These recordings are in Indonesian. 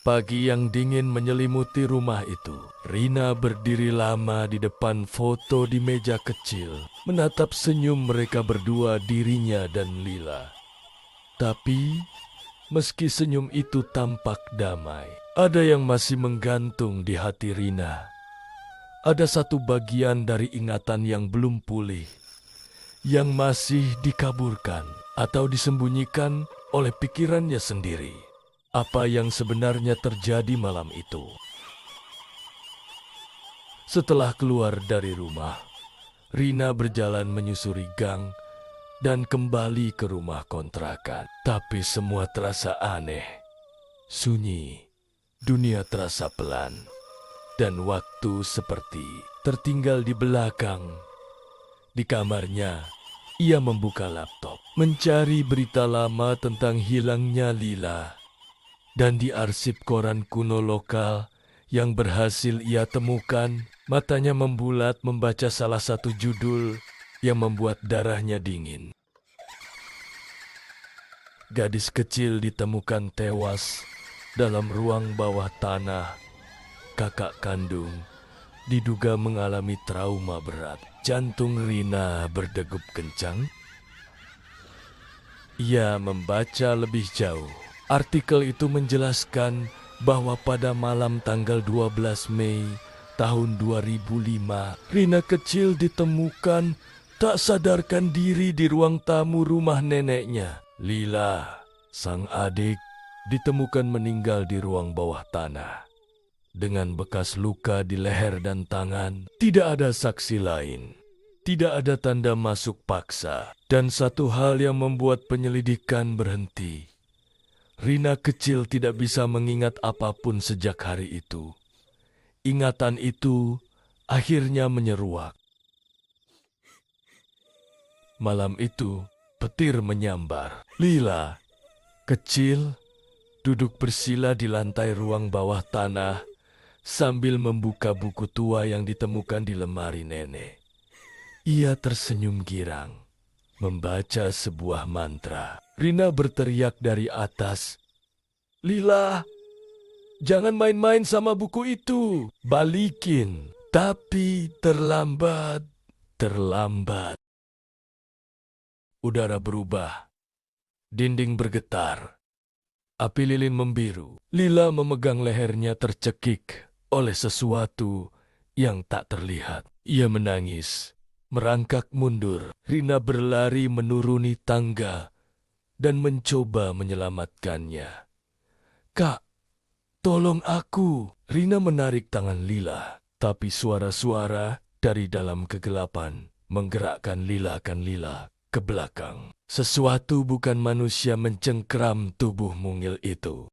Pagi yang dingin menyelimuti rumah itu. Rina berdiri lama di depan foto di meja kecil, menatap senyum mereka berdua, dirinya dan Lila. Tapi, meski senyum itu tampak damai, ada yang masih menggantung di hati Rina. Ada satu bagian dari ingatan yang belum pulih, yang masih dikaburkan atau disembunyikan oleh pikirannya sendiri. Apa yang sebenarnya terjadi malam itu? Setelah keluar dari rumah, Rina berjalan menyusuri gang dan kembali ke rumah kontrakan. Tapi semua terasa aneh, sunyi, dunia terasa pelan, dan waktu seperti tertinggal di belakang. Di kamarnya, ia membuka laptop, mencari berita lama tentang hilangnya Lila. Dan di arsip koran kuno lokal yang berhasil ia temukan, matanya membulat membaca salah satu judul yang membuat darahnya dingin. Gadis kecil ditemukan tewas dalam ruang bawah tanah. Kakak kandung diduga mengalami trauma berat. Jantung Rina berdegup kencang. Ia membaca lebih jauh. Artikel itu menjelaskan bahwa pada malam tanggal 12 Mei tahun 2005, Rina kecil ditemukan tak sadarkan diri di ruang tamu rumah neneknya. Lila, sang adik, ditemukan meninggal di ruang bawah tanah. Dengan bekas luka di leher dan tangan, tidak ada saksi lain. Tidak ada tanda masuk paksa. Dan satu hal yang membuat penyelidikan berhenti. Rina kecil tidak bisa mengingat apapun sejak hari itu. Ingatan itu akhirnya menyeruak. Malam itu, petir menyambar. Lila, kecil, duduk bersila di lantai ruang bawah tanah sambil membuka buku tua yang ditemukan di lemari nenek. Ia tersenyum girang, membaca sebuah mantra. Rina berteriak dari atas, "Lila, jangan main-main sama buku itu. Balikin." Tapi terlambat. Udara berubah. Dinding bergetar. Api lilin membiru. Lila memegang lehernya tercekik oleh sesuatu yang tak terlihat. Ia menangis, merangkak mundur. Rina berlari menuruni tangga dan mencoba menyelamatkannya. "Kak, tolong aku." Rina menarik tangan Lila, tapi suara-suara dari dalam kegelapan menggerakkan Lila ke belakang. Sesuatu bukan manusia mencengkeram tubuh mungil itu.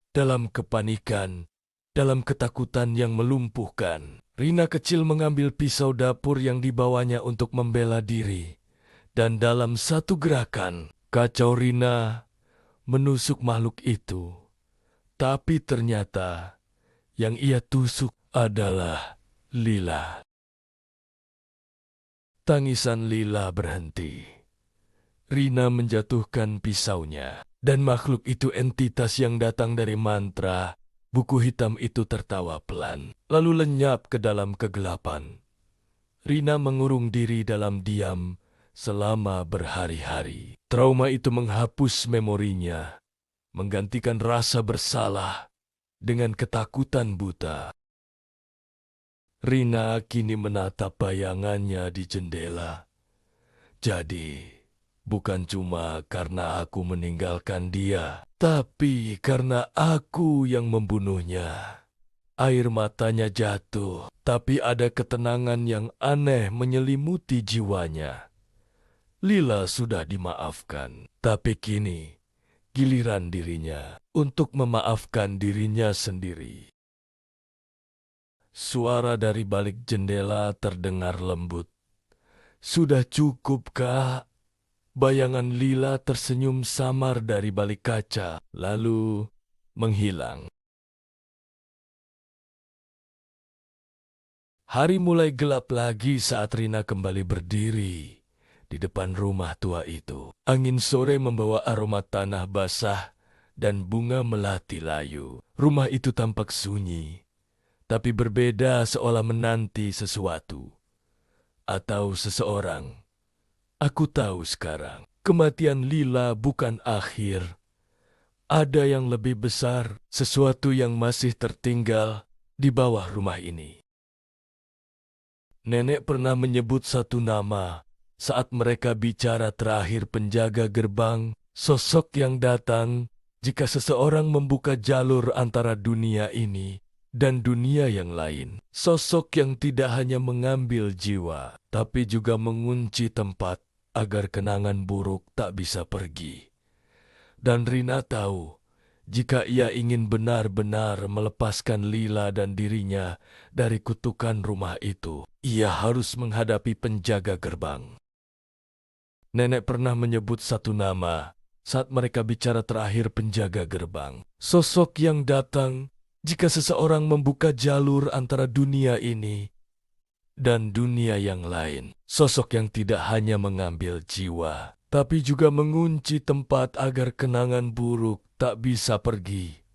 Dalam kepanikan, dalam ketakutan yang melumpuhkan, Rina kecil mengambil pisau dapur yang dibawanya untuk membela diri. Dan dalam satu gerakan, kacau Rina menusuk makhluk itu. Tapi ternyata yang ia tusuk adalah Lila. Tangisan Lila berhenti. Rina menjatuhkan pisaunya. Dan makhluk itu entitas yang datang dari mantra. Buku hitam itu tertawa pelan, lalu lenyap ke dalam kegelapan. Rina mengurung diri dalam diam selama berhari-hari. Trauma itu menghapus memorinya, menggantikan rasa bersalah dengan ketakutan buta. Rina kini menatap bayangannya di jendela. Jadi, bukan cuma karena aku meninggalkan dia, tapi karena aku yang membunuhnya. Air matanya jatuh, tapi ada ketenangan yang aneh menyelimuti jiwanya. Lila sudah dimaafkan, tapi kini giliran dirinya untuk memaafkan dirinya sendiri. Suara dari balik jendela terdengar lembut. "Sudah cukup, Kak." Bayangan Lila tersenyum samar dari balik kaca, lalu menghilang. Hari mulai gelap lagi saat Rina kembali berdiri di depan rumah tua itu. Angin sore membawa aroma tanah basah dan bunga melati layu. Rumah itu tampak sunyi, tapi berbeda, seolah menanti sesuatu atau seseorang. Aku tahu sekarang, kematian Lila bukan akhir. Ada yang lebih besar, sesuatu yang masih tertinggal di bawah rumah ini. Nenek pernah menyebut satu nama saat mereka bicara terakhir, penjaga gerbang, sosok yang datang jika seseorang membuka jalur antara dunia ini dan dunia yang lain. Sosok yang tidak hanya mengambil jiwa, tapi juga mengunci tempat agar kenangan buruk tak bisa pergi. Dan Rina tahu, jika ia ingin benar-benar melepaskan Lila dan dirinya dari kutukan rumah itu, ia harus menghadapi penjaga gerbang. Nenek pernah menyebut satu nama saat mereka bicara terakhir, penjaga gerbang. Sosok yang datang jika seseorang membuka jalur antara dunia ini dan dunia yang lain. Sosok yang tidak hanya mengambil jiwa, tapi juga mengunci tempat agar kenangan buruk tak bisa pergi.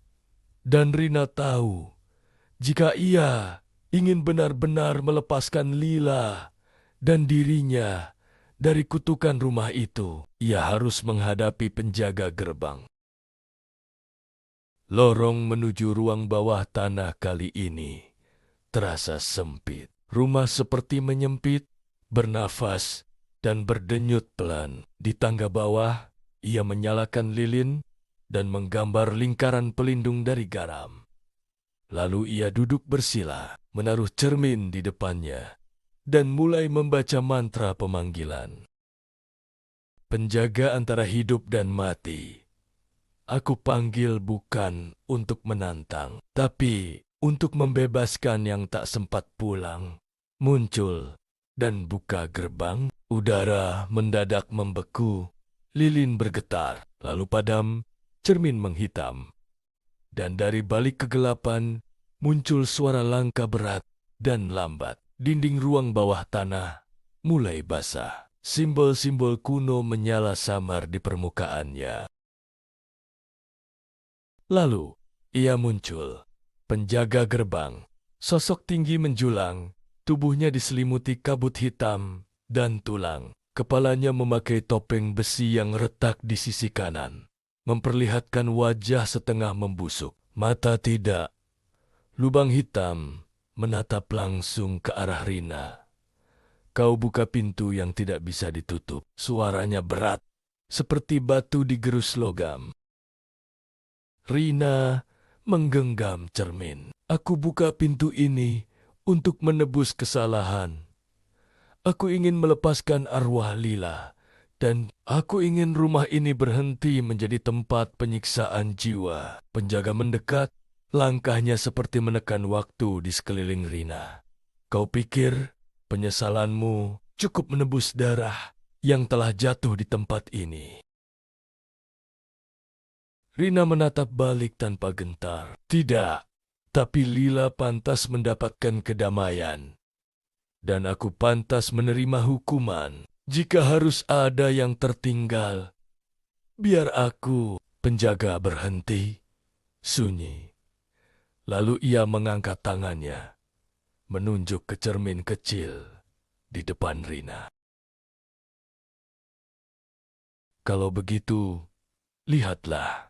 Dan Rina tahu, jika ia ingin benar-benar melepaskan Lila dan dirinya dari kutukan rumah itu, ia harus menghadapi penjaga gerbang. Lorong menuju ruang bawah tanah kali ini terasa sempit. Rumah seperti menyempit, bernafas, dan berdenyut pelan. Di tangga bawah, ia menyalakan lilin dan menggambar lingkaran pelindung dari garam. Lalu ia duduk bersila, menaruh cermin di depannya, dan mulai membaca mantra pemanggilan. Penjaga antara hidup dan mati. Aku panggil bukan untuk menantang, tapi untuk membebaskan yang tak sempat pulang. Muncul dan buka gerbang, udara mendadak membeku, lilin bergetar, lalu padam, cermin menghitam. Dan dari balik kegelapan, muncul suara langkah berat dan lambat. Dinding ruang bawah tanah mulai basah. Simbol-simbol kuno menyala samar di permukaannya. Lalu, ia muncul. Penjaga gerbang, sosok tinggi menjulang, tubuhnya diselimuti kabut hitam dan tulang. Kepalanya memakai topeng besi yang retak di sisi kanan, memperlihatkan wajah setengah membusuk. Mata tidak. Lubang hitam menatap langsung ke arah Rina. Kau buka pintu yang tidak bisa ditutup. Suaranya berat, seperti batu digerus logam. Rina menggenggam cermin. Aku buka pintu ini untuk menebus kesalahan. Aku ingin melepaskan arwah Lila, dan aku ingin rumah ini berhenti menjadi tempat penyiksaan jiwa. Penjaga mendekat, langkahnya seperti menekan waktu di sekeliling Rina. Kau pikir penyesalanmu cukup menebus darah yang telah jatuh di tempat ini? Rina menatap balik tanpa gentar. Tidak, tapi Lila pantas mendapatkan kedamaian. Dan aku pantas menerima hukuman. Jika harus ada yang tertinggal, biar aku, penjaga, berhenti. Sunyi. Lalu ia mengangkat tangannya, menunjuk ke cermin kecil di depan Rina. Kalau begitu, lihatlah.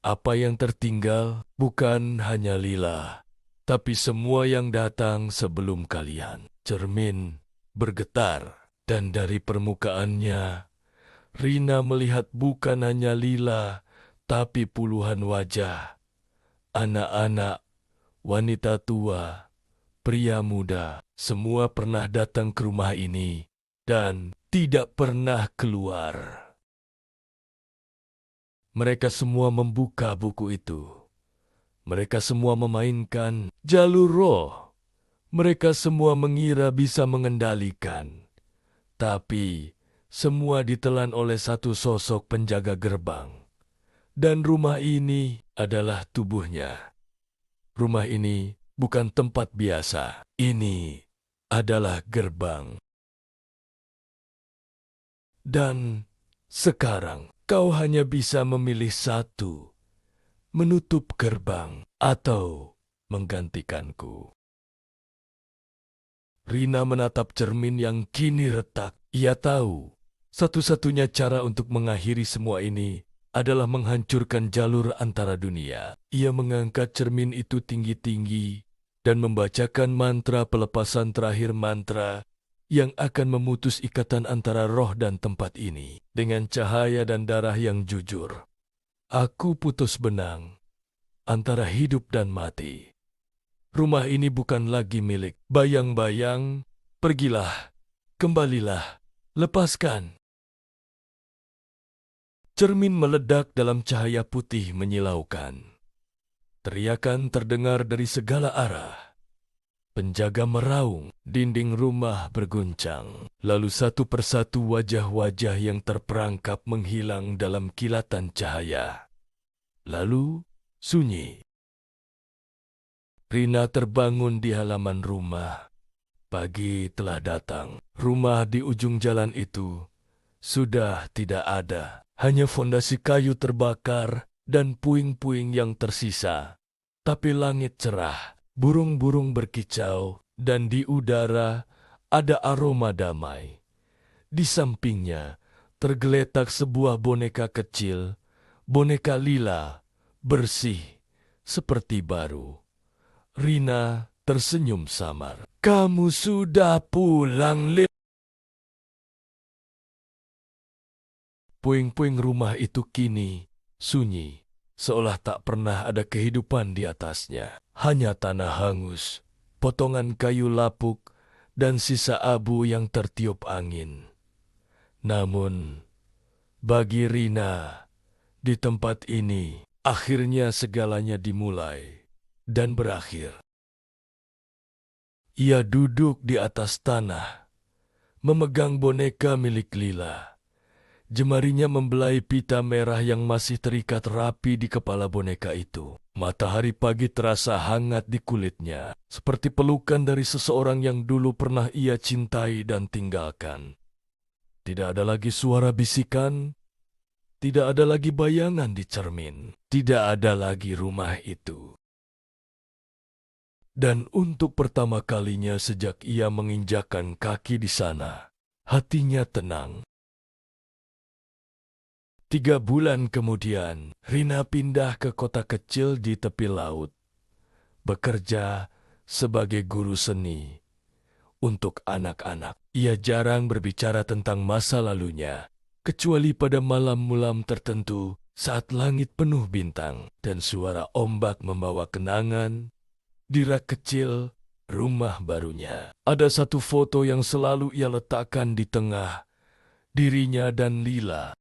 Apa yang tertinggal bukan hanya Lila, tapi semua yang datang sebelum kalian. Cermin bergetar, dan dari permukaannya, Rina melihat bukan hanya Lila, tapi puluhan wajah. Anak-anak, wanita tua, pria muda, semua pernah datang ke rumah ini dan tidak pernah keluar. Mereka semua membuka buku itu. Mereka semua memainkan jalur roh. Mereka semua mengira bisa mengendalikan. Tapi semua ditelan oleh satu sosok penjaga gerbang. Dan rumah ini adalah tubuhnya. Rumah ini bukan tempat biasa. Ini adalah gerbang. Dan sekarang kau hanya bisa memilih satu. menutup gerbang, atau menggantikanku. Rina menatap cermin yang kini retak. Ia tahu, satu-satunya cara untuk mengakhiri semua ini adalah menghancurkan jalur antara dunia. Ia mengangkat cermin itu tinggi-tinggi dan membacakan mantra pelepasan terakhir mantra yang akan memutus ikatan antara roh dan tempat ini. Dengan cahaya dan darah yang jujur, aku putus benang antara hidup dan mati. Rumah ini bukan lagi milik bayang-bayang. Pergilah, kembalilah, lepaskan. Cermin meledak dalam cahaya putih menyilaukan. Teriakan terdengar dari segala arah. Penjaga meraung, dinding rumah berguncang. Lalu satu persatu wajah-wajah yang terperangkap menghilang dalam kilatan cahaya. Lalu sunyi. Rina terbangun di halaman rumah. Pagi telah datang. Rumah di ujung jalan itu sudah tidak ada. Hanya fondasi kayu terbakar dan puing-puing yang tersisa. Tapi langit cerah, burung-burung berkicau, dan di udara ada aroma damai. Di sampingnya tergeletak sebuah boneka kecil, boneka lila, bersih, seperti baru. Rina tersenyum samar. Kamu sudah pulang, Lil. Puing-puing rumah itu kini sunyi, seolah tak pernah ada kehidupan di atasnya. Hanya tanah hangus, potongan kayu lapuk, dan sisa abu yang tertiup angin. Namun, bagi Rina, di tempat ini, akhirnya segalanya dimulai dan berakhir. Ia duduk di atas tanah, memegang boneka milik Lila. Jemarinya membelai pita merah yang masih terikat rapi di kepala boneka itu. Matahari pagi terasa hangat di kulitnya, seperti pelukan dari seseorang yang dulu pernah ia cintai dan tinggalkan. Tidak ada lagi suara bisikan, tidak ada lagi bayangan di cermin, tidak ada lagi rumah itu. Dan untuk pertama kalinya sejak ia menginjakkan kaki di sana, hatinya tenang. 3 bulan kemudian, Rina pindah ke kota kecil di tepi laut, bekerja sebagai guru seni untuk anak-anak. Ia jarang berbicara tentang masa lalunya, kecuali pada malam-malam tertentu saat langit penuh bintang dan suara ombak membawa kenangan. Di rak kecil rumah barunya, ada satu foto yang selalu ia letakkan di tengah, dirinya dan Lila.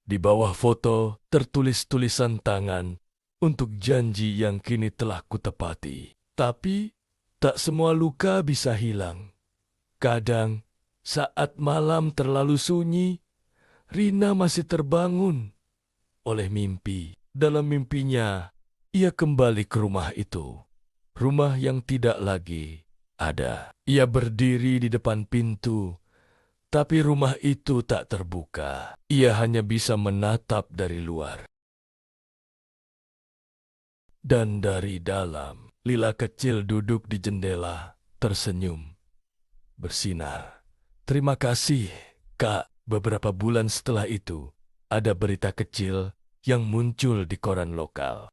Di bawah foto tertulis tulisan tangan untuk janji yang kini telah kutepati. Tapi tak semua luka bisa hilang. Kadang saat malam terlalu sunyi, Rina masih terbangun oleh mimpi. Dalam mimpinya, ia kembali ke rumah itu. Rumah yang tidak lagi ada. Ia berdiri di depan pintu, tapi rumah itu tak terbuka. Ia hanya bisa menatap dari luar. Dan dari dalam, Lila kecil duduk di jendela, tersenyum, bersinar. Terima kasih, Kak. Beberapa bulan setelah itu, ada berita kecil yang muncul di koran lokal.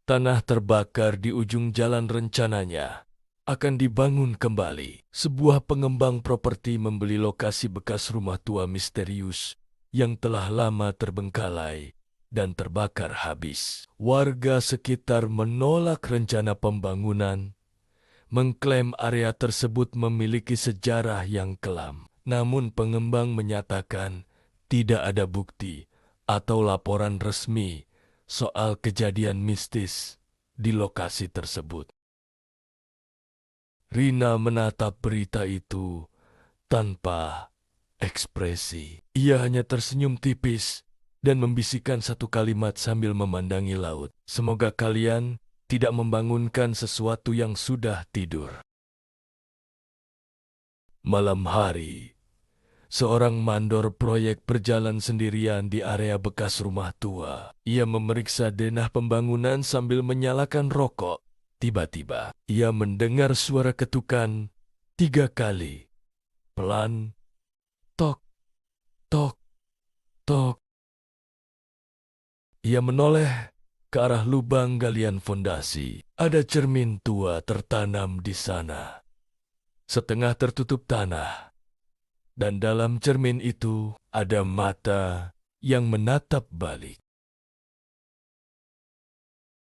Tanah terbakar di ujung jalan rencananya akan dibangun kembali. Sebuah pengembang properti membeli lokasi bekas rumah tua misterius yang telah lama terbengkalai dan terbakar habis. Warga sekitar menolak rencana pembangunan, mengklaim area tersebut memiliki sejarah yang kelam. Namun pengembang menyatakan tidak ada bukti atau laporan resmi soal kejadian mistis di lokasi tersebut. Rina menatap berita itu tanpa ekspresi. Ia hanya tersenyum tipis dan membisikkan satu kalimat sambil memandangi laut. Semoga kalian tidak membangunkan sesuatu yang sudah tidur. Malam hari, Seorang mandor proyek berjalan sendirian di area bekas rumah tua. Ia memeriksa denah pembangunan sambil menyalakan rokok. Tiba-tiba, ia mendengar suara ketukan 3 kali. Pelan, tok, tok, tok. Ia menoleh ke arah lubang galian fondasi. Ada cermin tua tertanam di sana. Setengah tertutup tanah. Dan dalam cermin itu ada mata yang menatap balik.